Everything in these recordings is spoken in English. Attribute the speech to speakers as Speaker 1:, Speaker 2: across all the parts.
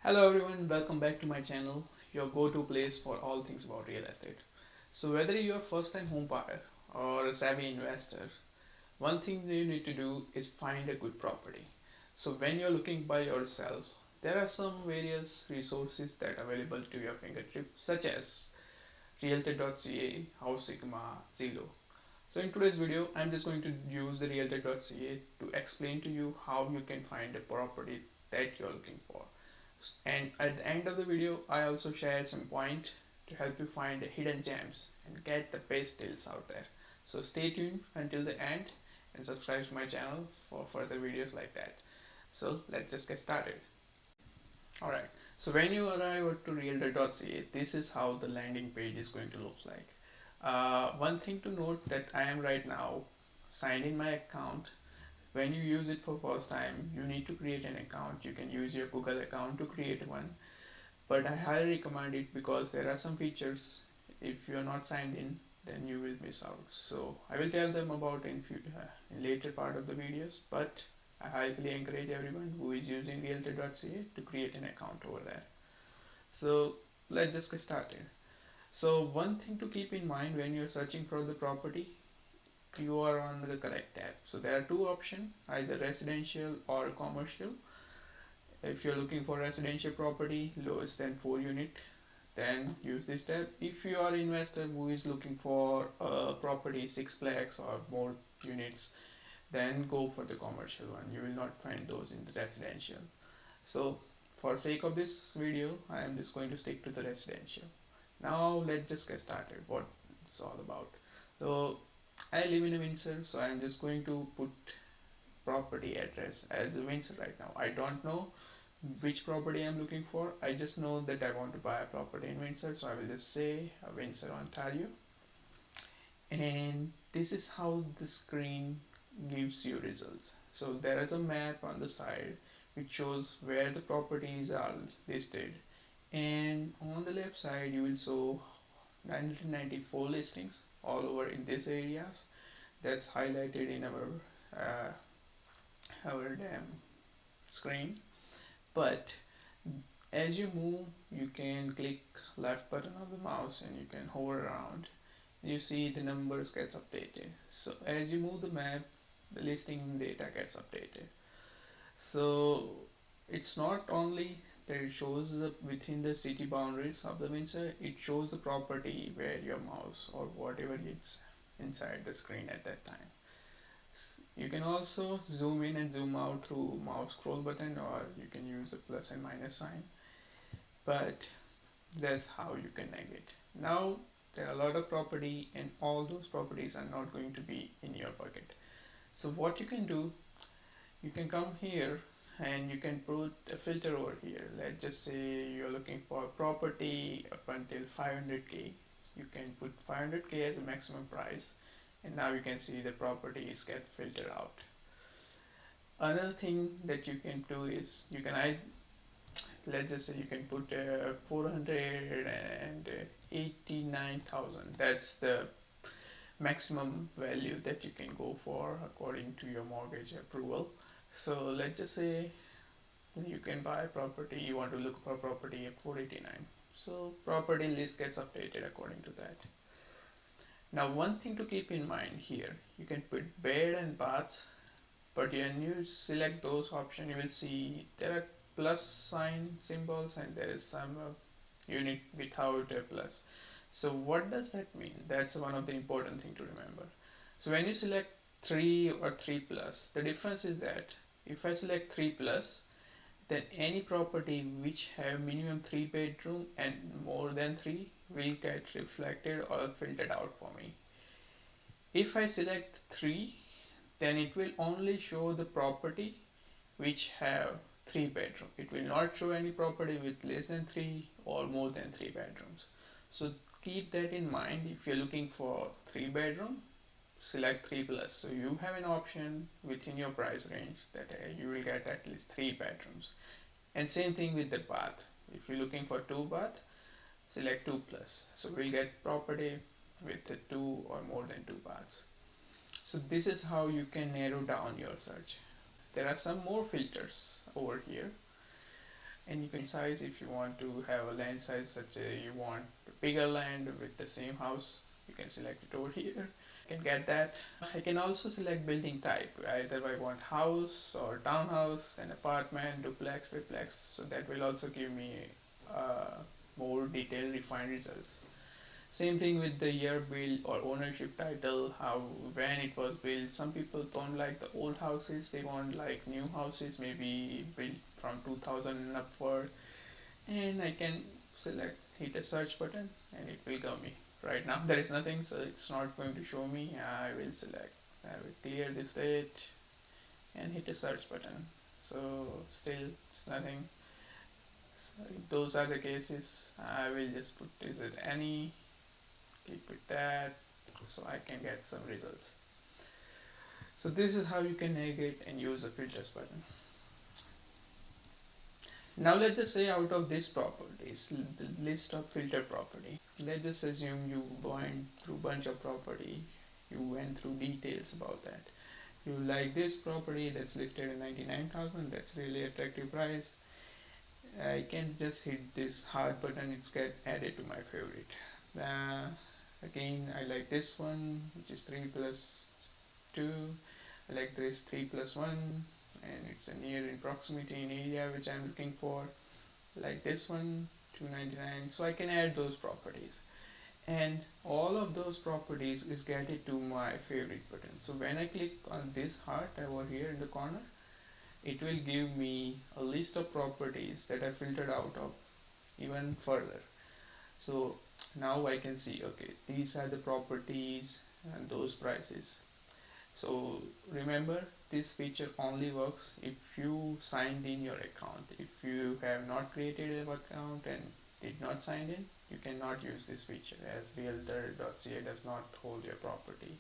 Speaker 1: Hello everyone, welcome back to my channel, your go-to place for all things about real estate. So whether you're a first-time home buyer or a savvy investor, one thing you need to do is find a good property. So when you're looking by yourself, there are some various resources that are available to your fingertips, such as Realtor.ca, House Sigma, Zillow. So in today's video, I'm just going to use the Realtor.ca to explain to you how you can find a property that you're looking for. And at the end of the video, I also share some point to help you find the hidden gems and get the best deals out there. So stay tuned until the end and subscribe to my channel for further videos like that. So let's just get started. Alright, so when you arrive to realtor.ca, this is how the landing page is going to look like. One thing to note that I am right now signed in my account. When you use it for first time, you need to create an account. You can use your Google account to create one, but I highly recommend it because there are some features, if you are not signed in, then you will miss out. So I will tell them about in later part of the videos, but I highly encourage everyone who is using realtor.ca to create an account over there. So let's just get started. So one thing to keep in mind when you're searching for the property, you are on the correct tab. So there are two options, either residential or commercial. If you're looking for residential property less than 4 unit, then use this tab. If you are an investor who is looking for a property 6 lakhs or more units, then go for the commercial one. You will not find those in the residential. So for sake of this video, I am just going to stick to the residential. Now let's just get started what it's all about. So I live in a Windsor, so I'm just going to put property address as a Windsor right now. I don't know which property I'm looking for. I just know that I want to buy a property in Windsor, so I will just say Windsor, Ontario. And this is how the screen gives you results. So there is a map on the side which shows where the properties are listed, and on the left side you will show 994 listings all over in these areas. That's highlighted in our screen. But as you move, you can click left button of the mouse and you can hover around. You see the numbers gets updated. So as you move the map, the listing data gets updated. So it's not only that it shows within the city boundaries of the Windsor, it shows the property where your mouse or whatever is inside the screen at that time. You can also zoom in and zoom out through mouse scroll button, or you can use the plus and minus sign, but that's how you can navigate. Now there are a lot of property and all those properties are not going to be in your bucket. So what you can do, you can come here and you can put a filter over here. Let's just say you're looking for a property up until 500k. You can put 500k as a maximum price, and now you can see the properties get filtered out. Another thing that you can do is you can let's just say you can put 489,000. That's the maximum value that you can go for according to your mortgage approval. So let's just say you can buy a property, you want to look for a property at 489. So property list gets updated according to that. Now one thing to keep in mind here, you can put bed and baths, but when you select those options, you will see there are plus sign symbols and there is some unit without a plus. So what does that mean? That's one of the important thing to remember. So when you select 3 or 3 plus, the difference is that if I select 3 plus, then any property which have minimum 3 bedroom and more than 3 will get reflected or filtered out for me. If I select 3, then it will only show the property which have 3 bedroom. It will not show any property with less than 3 or more than 3 bedrooms. So keep that in mind. If you're looking for 3 bedroom, select 3 plus. So you have an option within your price range that you will get at least 3 bedrooms. And same thing with the bath. If you're looking for 2 bath, select 2 plus. So we'll get property with the 2 or more than 2 baths. So this is how you can narrow down your search. There are some more filters over here. and you can size if you want to have a land size such a you want bigger land with the same house, you can select it over here. I can get that. I can also select building type, either I want house or townhouse, an apartment, duplex, triplex, so that will also give me more detailed refined results. Same thing with the year built or ownership title, how when it was built. Some people don't like the old houses, they want like new houses, maybe built from 2000 and upward. And I can select, hit a search button, and it will go me. Right now there is nothing, so it's not going to show me. I will select, I will clear this date and hit a search button. So still it's nothing. So those are the cases. I will just put, is it any, keep it that, so I can get some results. So this is how you can navigate and use the filters button. Now let's just say out of these properties, the list of filtered property. Let's just assume you went through bunch of property, you went through details about that. You like this property that's listed at 99,000, that's really attractive price. I can just hit this heart button, it's get added to my favorite. Uh, Again, I like this one, which is 3 plus 2. I like this 3 plus 1, and it's a near in proximity in area which I'm looking for. Like this one, 299. So I can add those properties, and all of those properties is getting to my favorite button. So when I click on this heart over here in the corner, it will give me a list of properties that I filtered out of even further. So now I can see, okay, these are the properties and those prices. So remember, this feature only works if you signed in your account. If you have not created an account and did not sign in, you cannot use this feature, as Realtor.ca does not hold your property.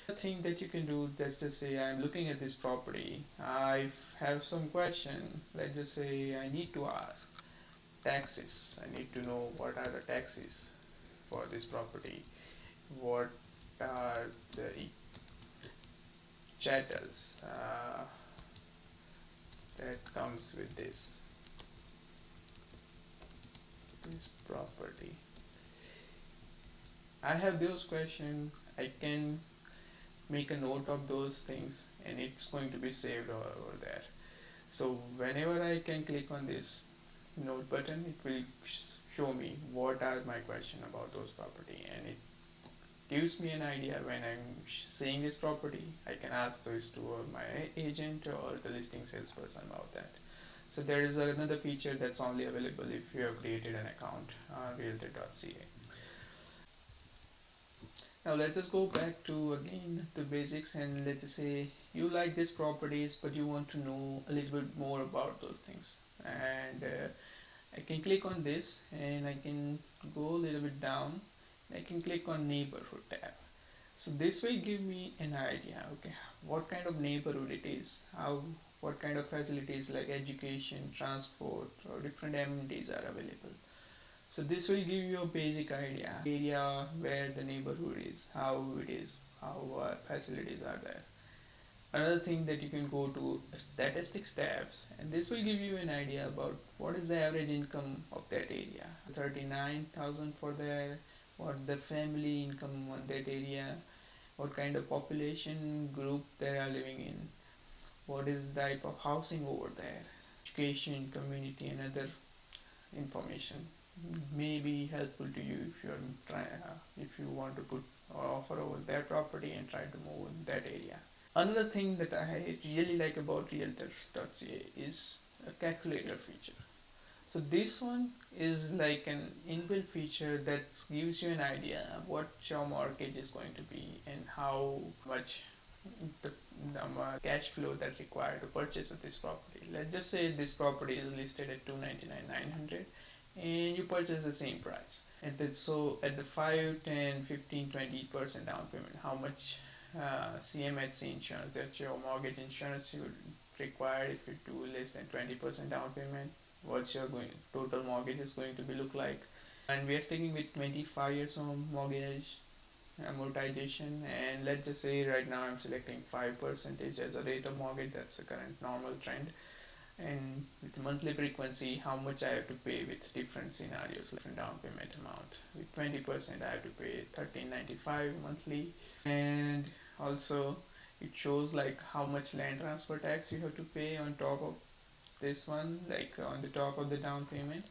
Speaker 1: The thing that you can do, let's just say I'm looking at this property, I have some question, let's just say I need to ask taxes. I need to know what are the taxes for this property, what are the chattels that comes with this property. I have those questions. I can make a note of those things, and it's going to be saved over there. So whenever I can click on this note button, it will show me what are my question about those property, and it gives me an idea when I'm seeing this property. I can ask this to my agent or the listing salesperson about that. So there is another feature that's only available if you have created an account on Realtor.ca. Now let's just go back to again the basics, and let's just say you like these properties but you want to know a little bit more about those things. And I can click on this and I can go a little bit down. I can click on neighborhood tab. So this will give me an idea, okay, what kind of neighborhood it is, how, what kind of facilities like education, transport, or different amenities are available. So this will give you a basic idea, area where the neighborhood is, how it is, how facilities are there. Another thing that you can go to statistics tabs, and this will give you an idea about what is the average income of that area. 39,000 for there, what the family income on that area, what kind of population group they are living in, what is the type of housing over there, education, community, and other information may be helpful to you if you're if you want to put or offer over their property and try to move in that area. Another thing that I really like about Realtor.ca is a calculator feature. So this one is like an inbuilt feature that gives you an idea of what your mortgage is going to be and how much the, the cash flow that required to purchase this property. Let's just say this property is listed at 299,900 and you purchase the same price. And then, so at the 5, 10, 15, 20% down payment, how much CMHC insurance, that's your mortgage insurance you would require if you do less than 20% down payment, what's your total mortgage is going to be look like. And we are sticking with 25 years of mortgage amortization, and let's just say right now I'm selecting 5% as a rate of mortgage. That's the current normal trend. and with monthly frequency how much I have to pay with different scenarios, like different down payment amount. With 20% I have to pay 13.95 monthly, and also it shows like how much land transfer tax you have to pay on top of this one, like on the top of the down payment.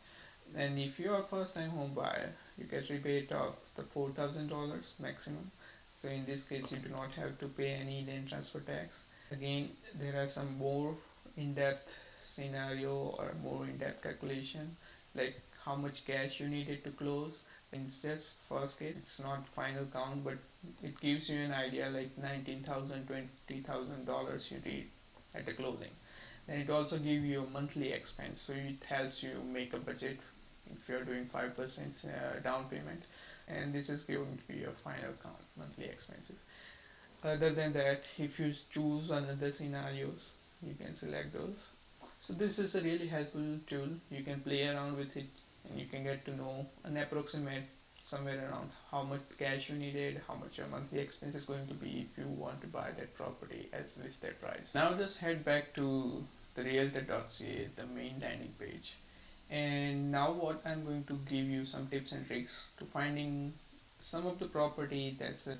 Speaker 1: And if you are a first time home buyer, you get rebate of the $4,000 maximum. So in this case, you do not have to pay any land transfer tax. Again, there are some more in-depth scenario or more in-depth calculation, like how much cash you needed to close. In this first case, it's not final count, but it gives you an idea, like $19,000, $20,000 you need at the closing. And it also gives you a monthly expense, so it helps you make a budget if you're doing 5% down payment, and this is going to be your final count monthly expenses. Other than that, if you choose another scenarios, you can select those. So this is a really helpful tool. You can play around with it and you can get to know an approximate somewhere around how much cash you needed, how much your monthly expense is going to be if you want to buy that property as listed price. Now just head back to the Realtor.ca, the main landing page. And now what I'm going to give you some tips and tricks to finding some of the property that's a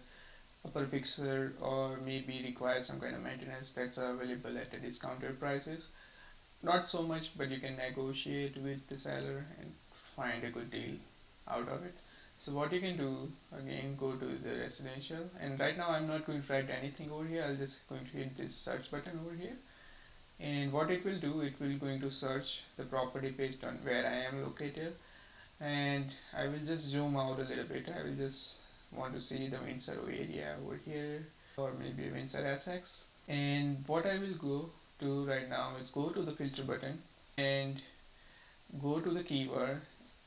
Speaker 1: upper fixer or maybe requires some kind of maintenance that's available at a discounted prices. Not so much, but you can negotiate with the seller and find a good deal out of it. So what you can do, again, go to the residential, and right now I'm not going to write anything over here. I'll just going to hit this search button over here, and what it will do, it will going to search the property based on where I am located. And I will just zoom out a little bit. I will just want to see the Windsor area over here, or maybe Windsor Essex. And what I will go to right now is go to the filter button and go to the keyword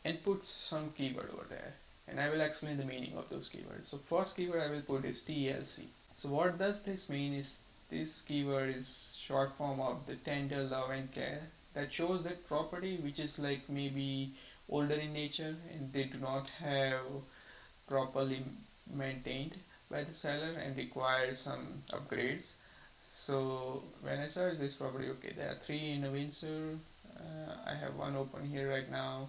Speaker 1: and put some keyword over there, and I will explain the meaning of those keywords. So first keyword I will put is TLC. So what does this mean is, this keyword is short form of the tender love and care, that shows that property which is like maybe older in nature and they do not have properly maintained by the seller and require some upgrades. So when I search this property, okay, there are three in a Windsor. I have one open here right now.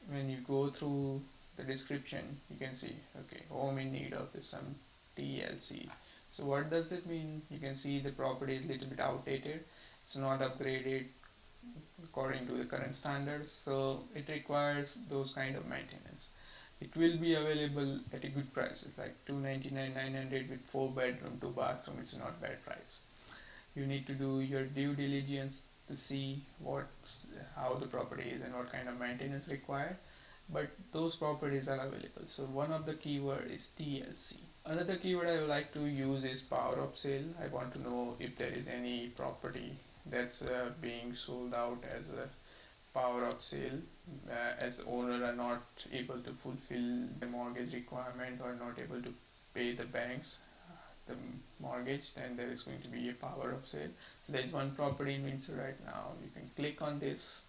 Speaker 1: When you go through the description, you can see, okay, home in need of some TLC. So what does that mean? You can see the property is a little bit outdated. It's not upgraded according to the current standards, so it requires those kind of maintenance. It will be available at a good prices like 299 900 with 4 bedroom 2 bathroom. It's not bad price. You need to do your due diligence to see what's how the property is and what kind of maintenance required, but those properties are available. So one of the keyword is TLC. Another keyword I would like to use is power of sale. I want to know if there is any property that's being sold out as a power of sale, as the owner are not able to fulfill the mortgage requirement or not able to pay the banks the mortgage, then there is going to be a power of sale. So there is one property in Windsor right now. You can click on this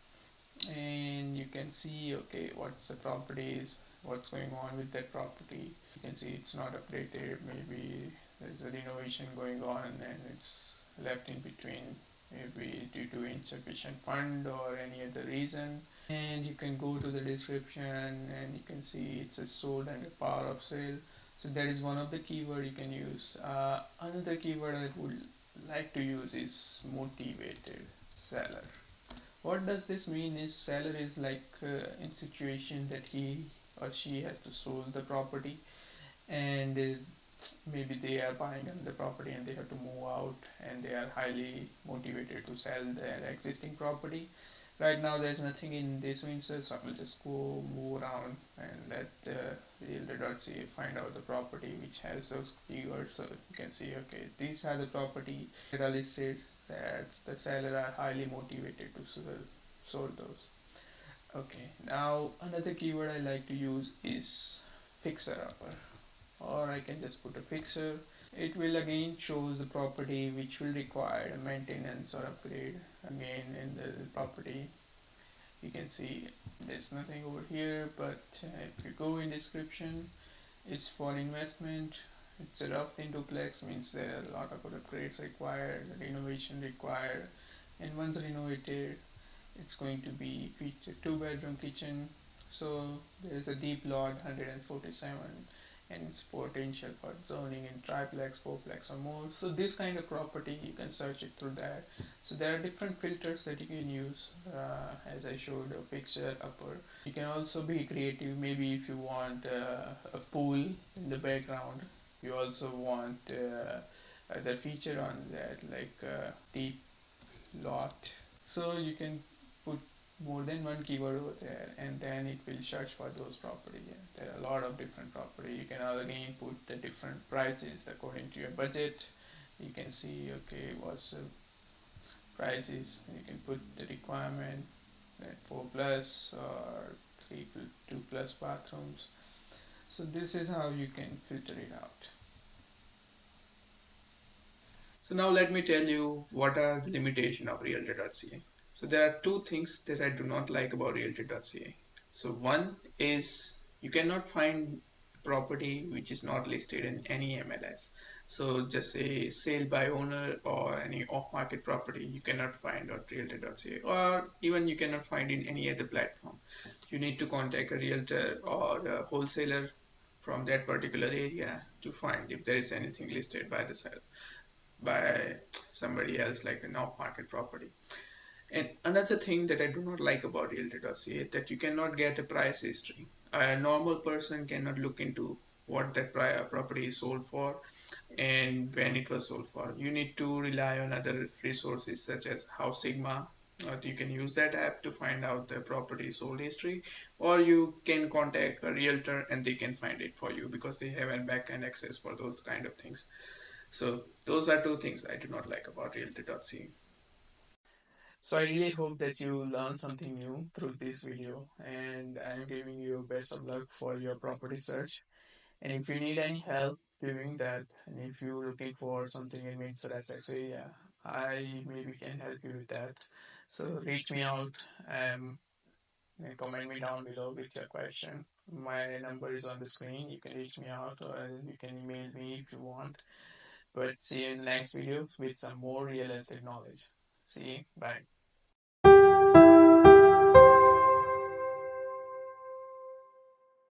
Speaker 1: and you can see, okay, what's the property is, what's going on with that property. You can see it's not updated, maybe there's a renovation going on and it's left in between, maybe due to insufficient fund or any other reason. And you can go to the description and you can see it's a sold and a power of sale. So that is one of the keyword you can use. Another keyword I would like to use is motivated seller. What does this mean is, seller is like in situation that he or she has to sell the property, and maybe they are buying the property and they have to move out and they are highly motivated to sell their existing property. Right now there's nothing in this Windsor, so I will just go move around and let Realtor.ca find out the property which has those keywords. So you can see, okay, these are the property that are listed that the seller are highly motivated to sell those. Okay, now another keyword I like to use is fixer upper, or I can just put a fixer. It will again shows the property which will require a maintenance or upgrade. Again in the property you can see there's nothing over here, but if you go in description, it's for investment. It's a rough in duplex, means there are a lot of upgrades required, renovation required, And once renovated, it's going to be feature two-bedroom kitchen. So there is a deep lot 147, and it's potential for zoning in triplex, fourplex, or more. So this kind of property you can search it through that. So there are different filters that you can use, as I showed a picture upper. You can also be creative. Maybe if you want a pool in the background, you also want the feature on that like deep lot. So you can put more than one keyword over there, and then it will search for those property. Yeah, there are a lot of different property. You can again put the different prices according to your budget. You can see, okay, what's the prices. You can put the requirement at 4 plus or 2 plus bathrooms. So this is how you can filter it out. So now let me tell you what are the limitations of Realtor.ca. So there are two things that I do not like about Realtor.ca. So one is you cannot find property which is not listed in any MLS. So just say sale by owner or any off-market property you cannot find on Realtor.ca, or even you cannot find in any other platform. You need to contact a realtor or a wholesaler from that particular area to find if there is anything listed by the seller, by somebody else, like an off-market property. And another thing that I do not like about Realtor.ca is that you cannot get a price history. A normal person cannot look into what that property is sold for and when it was sold for. You need to rely on other resources such as House Sigma. You can use that app to find out the property sold history, or you can contact a realtor and they can find it for you because they have a back-end access for those kind of things. So those are two things I do not like about Realtor.ca. So I really hope that you learned something new through this video, and I'm giving you best of luck for your property search. And if you need any help doing that, and if you're looking for something in mid-Sussex area, I maybe can help you with that. So reach me out, and comment me down below with your question. My number is on the screen. You can reach me out, or you can email me if you want. But see you in the next video with some more real estate knowledge. See you. Bye.